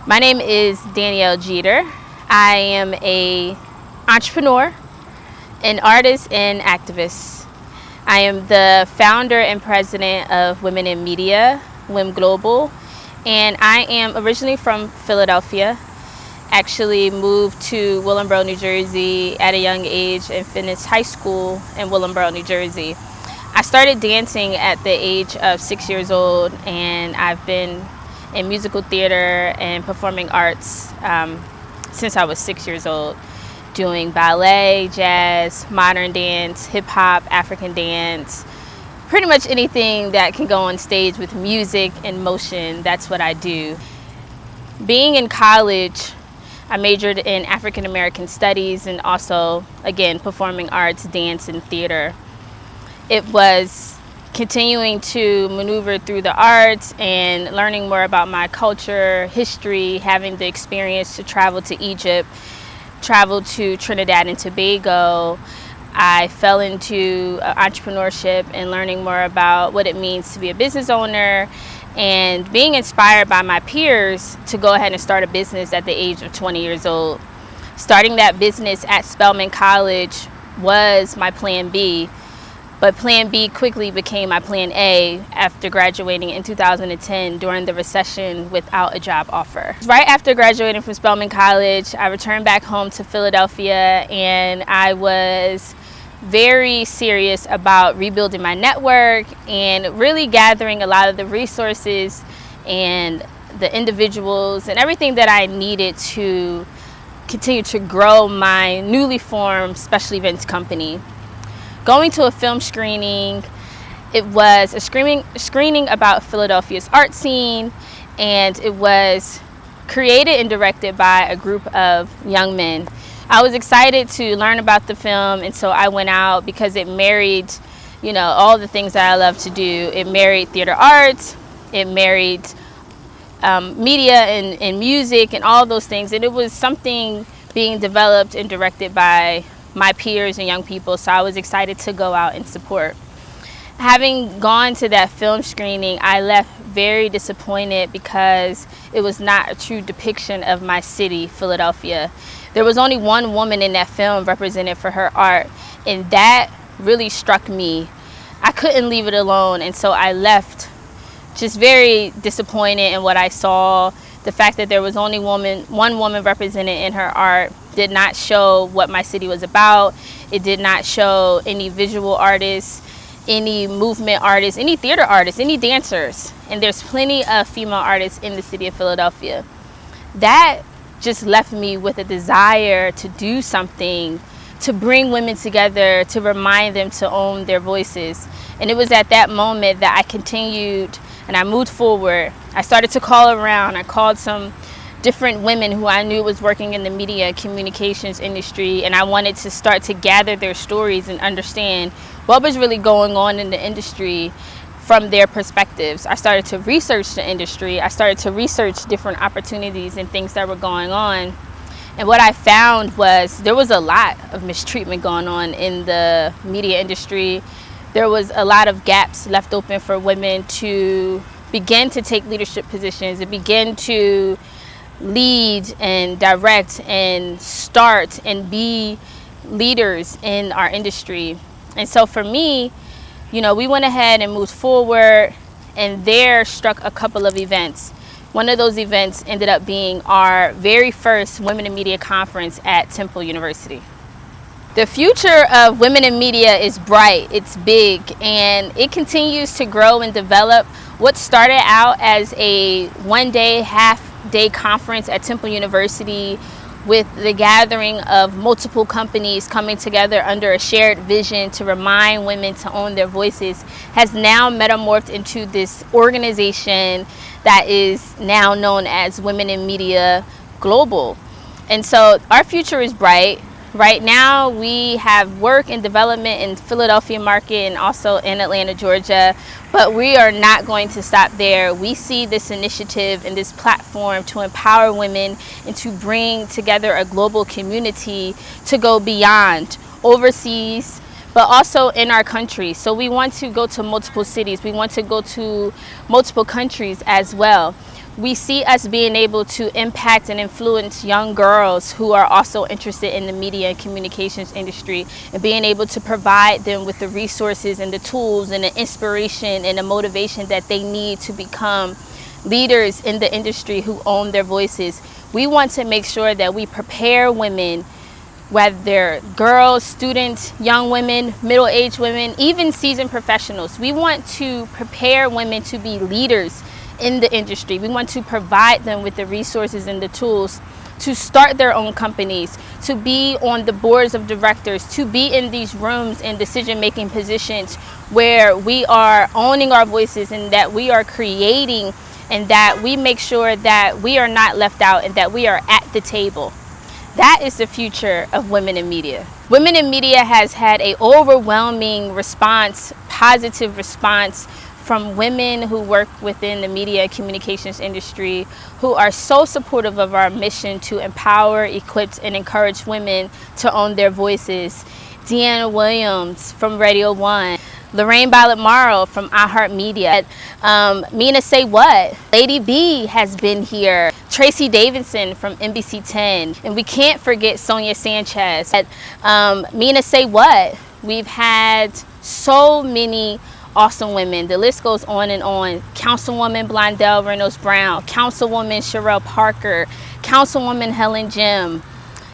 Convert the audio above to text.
My name is Danielle Jeter. I am an entrepreneur, an artist, and activist. I am the founder and president of Women in Media, WIM Global, and I am originally from Philadelphia. Actually moved to Willingboro, New Jersey at a young age and finished high school in Willingboro, New Jersey. I started dancing at the age of 6 years old, and I've been in musical theater and performing arts since I was 6 years old, doing ballet, jazz, modern dance, hip hop, African dance, pretty much anything that can go on stage with music and motion. That's what I do. Being in college, I majored in African American studies and also, again, performing arts, dance, and theater. It was continuing to maneuver through the arts and learning more about my culture, history, having the experience to travel to Egypt, travel to Trinidad and Tobago. I fell into entrepreneurship and learning more about what it means to be a business owner and being inspired by my peers to go ahead and start a business at the age of 20 years old. Starting that business at Spelman College was my plan B. But Plan B quickly became my Plan A after graduating in 2010 during the recession without a job offer. Right after graduating from Spelman College, I returned back home to Philadelphia, and I was very serious about rebuilding my network and really gathering a lot of the resources and the individuals and everything that I needed to continue to grow my newly formed special events company. Going to a film screening, it was a screening about Philadelphia's art scene, and it was created and directed by a group of young men. I was excited to learn about the film, and so I went out because it married, all the things that I love to do. It married theater arts, it married media and music and all those things, and it was something being developed and directed by my peers and young people, so I was excited to go out and support. Having gone to that film screening, I left very disappointed because it was not a true depiction of my city, Philadelphia. There was only one woman in that film represented for her art, and that really struck me. I couldn't leave it alone, and so I left just very disappointed in what I saw. The fact that there was only one woman represented in her art did not show what my city was about. It did not show any visual artists, any movement artists, any theater artists, any dancers. And there's plenty of female artists in the city of Philadelphia. That just left me with a desire to do something, to bring women together, to remind them to own their voices. And it was at that moment that I continued and I moved forward. I started to call around. I called some different women who I knew was working in the media and communications industry, and I wanted to start to gather their stories and understand what was really going on in the industry from their perspectives. I started to research the industry. I started to research different opportunities and things that were going on. And what I found was there was a lot of mistreatment going on in the media industry. There was a lot of gaps left open for women to begin to take leadership positions and begin to lead and direct and start and be leaders in our industry. And so for me, we went ahead and moved forward, and there struck a couple of events. One of those events ended up being our very first Women in Media conference at Temple University. The future of women in media is bright, it's big, and it continues to grow and develop. What started out as a one-day, half-day conference at Temple University with the gathering of multiple companies coming together under a shared vision to remind women to own their voices has now metamorphed into this organization that is now known as Women in Media Global. And so our future is bright. Right now, we have work and development in Philadelphia market and also in Atlanta, Georgia, but we are not going to stop there. We see this initiative and this platform to empower women and to bring together a global community to go beyond overseas, but also in our country. So we want to go to multiple cities. We want to go to multiple countries as well. We see us being able to impact and influence young girls who are also interested in the media and communications industry, and being able to provide them with the resources and the tools and the inspiration and the motivation that they need to become leaders in the industry who own their voices. We want to make sure that we prepare women, whether they're girls, students, young women, middle-aged women, even seasoned professionals. We want to prepare women to be leaders in the industry. We want to provide them with the resources and the tools to start their own companies, to be on the boards of directors, to be in these rooms and decision-making positions where we are owning our voices and that we are creating, and that we make sure that we are not left out and that we are at the table. That is the future of women in media. Women in media has had an overwhelming response, positive response, from women who work within the media communications industry, who are so supportive of our mission to empower, equip, and encourage women to own their voices. Deanna Williams from Radio One, Lorraine Ballard-Morrow from iHeartMedia, Mina Say What, Lady B has been here, Tracy Davidson from NBC 10, and we can't forget Sonia Sanchez. Mina Say What, we've had so many awesome women. The list goes on and on. Councilwoman Blondell Reynolds Brown, Councilwoman Sherelle Parker, Councilwoman Helen Jim,